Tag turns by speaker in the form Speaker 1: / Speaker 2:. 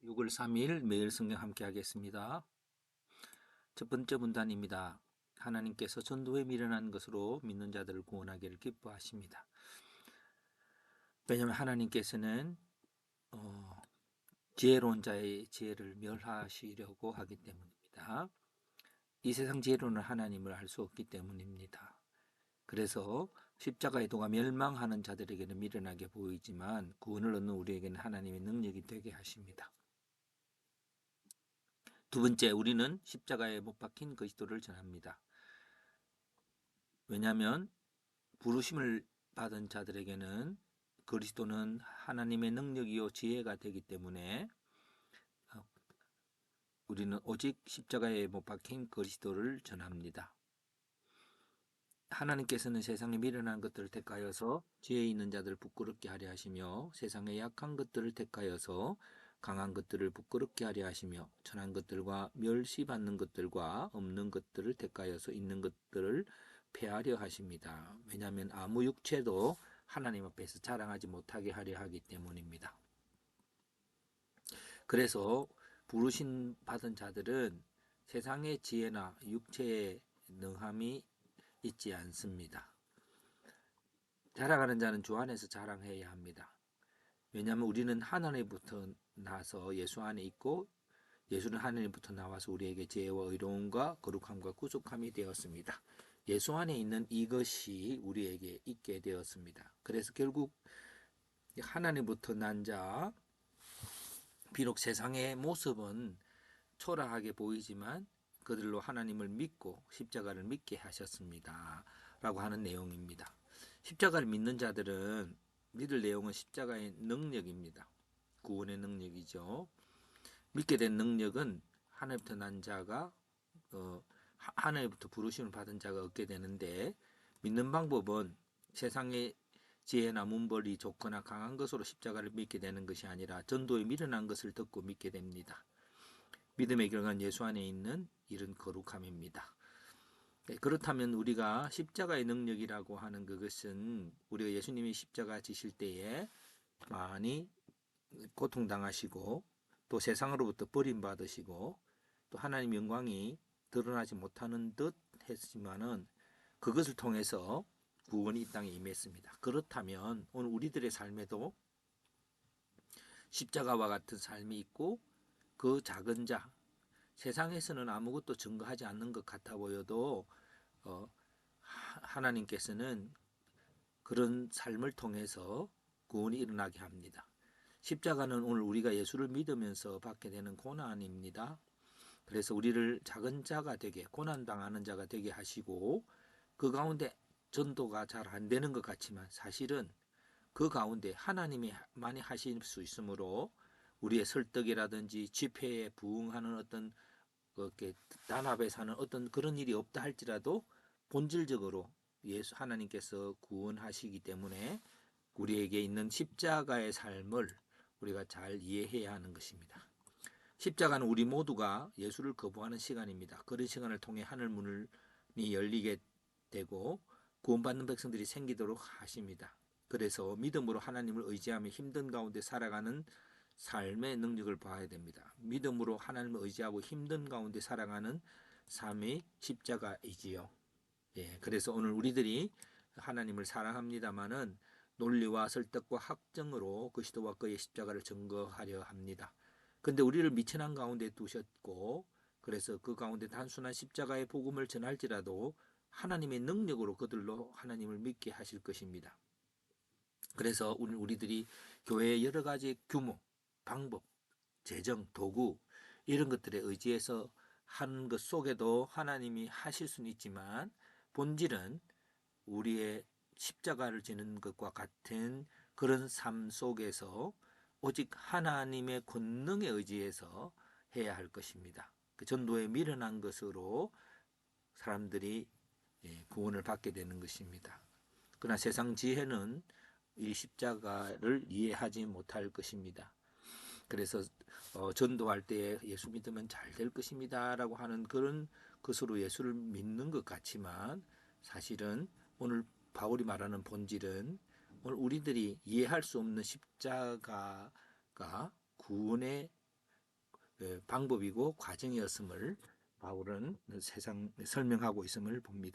Speaker 1: 6월 3일 매일 성경 함께 하겠습니다. 첫 번째 문단입니다. 하나님께서 전도에 미련한 것으로 믿는 자들을 구원하기를 기뻐하십니다. 왜냐하면 하나님께서는 지혜로운 자의 지혜를 멸하시려고 하기 때문입니다. 이 세상 지혜로는 하나님을 알 수 없기 때문입니다. 그래서 십자가의 도가 멸망하는 자들에게는 미련하게 보이지만 구원을 얻는 우리에게는 하나님의 능력이 되게 하십니다. 두 번째, 우리는 십자가에 못 박힌 그리스도를 전합니다. 왜냐하면 부르심을 받은 자들에게는 그리스도는 하나님의 능력이요 지혜가 되기 때문에 우리는 오직 십자가에 못 박힌 그리스도를 전합니다. 하나님께서는 세상에 미련한 것들을 택하여서 지혜 있는 자들을 부끄럽게 하려 하시며 세상에 약한 것들을 택하여서 강한 것들을 부끄럽게 하려 하시며 천한 것들과 멸시받는 것들과 없는 것들을 택하여서 있는 것들을 폐하려 하십니다. 왜냐하면 아무 육체도 하나님 앞에서 자랑하지 못하게 하려 하기 때문입니다. 그래서 부르심 받은 자들은 세상의 지혜나 육체의 능함이 있지 않습니다. 자랑하는 자는 주 안에서 자랑해야 합니다. 왜냐하면 우리는 하나님부터 나서 예수 안에 있고 예수는 하나님부터 나와서 우리에게 지혜와 의로움과 거룩함과 구속함이 되었습니다. 예수 안에 있는 이것이 우리에게 있게 되었습니다. 그래서 결국 하나님부터 난 자, 비록 세상의 모습은 초라하게 보이지만 그들로 하나님을 믿고 십자가를 믿게 하셨습니다. 라고 하는 내용입니다. 십자가를 믿는 자들은 믿을 내용은 십자가의 능력입니다. 구원의 능력이죠. 믿게 된 능력은 하나님부터 난 자가 하나님부터 부르심을 받은 자가 얻게 되는데 믿는 방법은 세상의 지혜나 문벌이 좋거나 강한 것으로 십자가를 믿게 되는 것이 아니라 전도에 미련한 것을 듣고 믿게 됩니다. 믿음의 결과는 예수 안에 있는 이런 거룩함입니다. 네, 그렇다면 우리가 십자가의 능력이라고 하는 그것은 우리가 예수님이 십자가 지실 때에 많이 고통당하시고 또 세상으로부터 버림받으시고 또 하나님 영광이 드러나지 못하는 듯 했지만은 그것을 통해서 구원이 이 땅에 임했습니다. 그렇다면 오늘 우리들의 삶에도 십자가와 같은 삶이 있고 그 작은 자, 세상에서는 아무것도 증거하지 않는 것 같아 보여도 하나님께서는 그런 삶을 통해서 구원이 일어나게 합니다. 십자가는 오늘 우리가 예수를 믿으면서 받게 되는 고난입니다. 그래서 우리를 작은 자가 되게, 고난당하는 자가 되게 하시고 그 가운데 전도가 잘 안 되는 것 같지만 사실은 그 가운데 하나님이 많이 하실 수 있으므로 우리의 설득이라든지 집회에 부응하는 어떤 그렇게 단합에 사는 어떤 그런 일이 없다 할지라도 본질적으로 예수 하나님께서 구원하시기 때문에 우리에게 있는 십자가의 삶을 우리가 잘 이해해야 하는 것입니다. 십자가는 우리 모두가 예수를 거부하는 시간입니다. 그런 시간을 통해 하늘 문이 열리게 되고 구원받는 백성들이 생기도록 하십니다. 그래서 믿음으로 하나님을 의지하며 힘든 가운데 살아가는 삶의 능력을 봐야 됩니다. 믿음으로 하나님을 의지하고 힘든 가운데 살아가는 삶이 십자가이지요. 예, 그래서 오늘 우리들이 하나님을 사랑합니다마는 논리와 설득과 학정으로 그리스도와 그의 십자가를 증거하려 합니다. 근데 우리를 미천한 가운데 두셨고 그래서 그 가운데 단순한 십자가의 복음을 전할지라도 하나님의 능력으로 그들로 하나님을 믿게 하실 것입니다. 그래서 우리들이 교회의 여러 가지 규모, 방법, 재정, 도구 이런 것들에 의지해서 하는 것 속에도 하나님이 하실 수는 있지만 본질은 우리의 십자가를 지는 것과 같은 그런 삶 속에서 오직 하나님의 권능에 의지해서 해야 할 것입니다. 그 전도에 미련한 것으로 사람들이 구원을 받게 되는 것입니다. 그러나 세상 지혜는 이 십자가를 이해하지 못할 것입니다. 그래서 전도할 때 예수 믿으면 잘 될 것입니다라고 하는 그런 것으로 예수를 믿는 것 같지만 사실은 오늘 바울이 말하는 본질은 오늘 우리들이 이해할 수 없는 십자가가 구원의 방법이고 과정이었음을 바울은 세상 설명하고 있음을 봅니다.